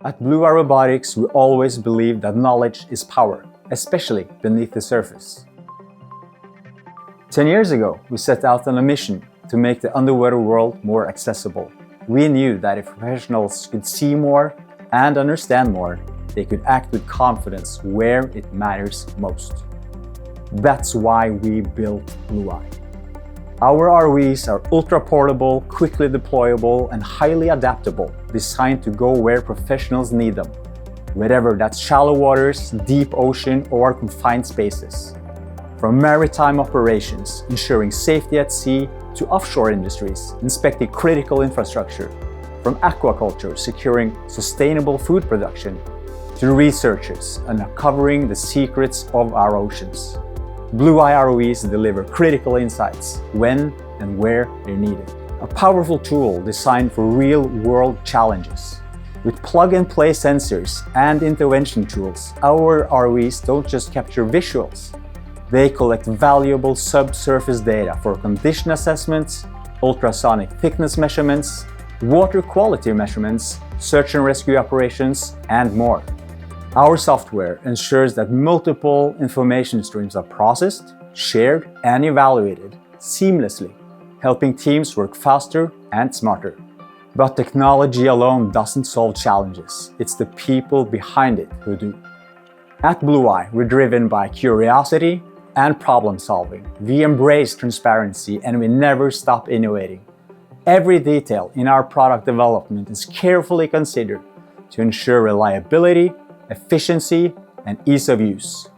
At Blueye Robotics, we always believe that knowledge is power, especially beneath the surface. 10 years ago, we set out on a mission to make the underwater world more accessible. We knew that if professionals could see more and understand more, they could act with confidence where it matters most. That's why we built Blueye. Our ROVs are ultra-portable, quickly deployable, and highly adaptable, designed to go where professionals need them, whether that's shallow waters, deep ocean, or confined spaces. From maritime operations, ensuring safety at sea, to offshore industries, inspecting critical infrastructure, from aquaculture, securing sustainable food production, to researchers uncovering the secrets of our oceans. Blueye ROVs deliver critical insights when and where they're needed. A powerful tool designed for real-world challenges. With plug-and-play sensors and intervention tools, our ROVs don't just capture visuals. They collect valuable subsurface data for condition assessments, ultrasonic thickness measurements, water quality measurements, search and rescue operations, and more. Our software ensures that multiple information streams are processed, shared, and evaluated seamlessly, helping teams work faster and smarter. But technology alone doesn't solve challenges. It's the people behind it who do. At Blueye, we're driven by curiosity and problem solving. We embrace transparency and we never stop innovating. Every detail in our product development is carefully considered to ensure reliability, efficiency, and ease of use.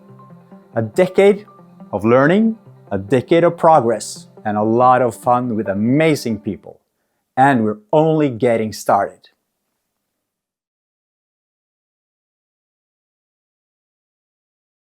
A decade of learning, a decade of progress, and a lot of fun with amazing people. And we're only getting started.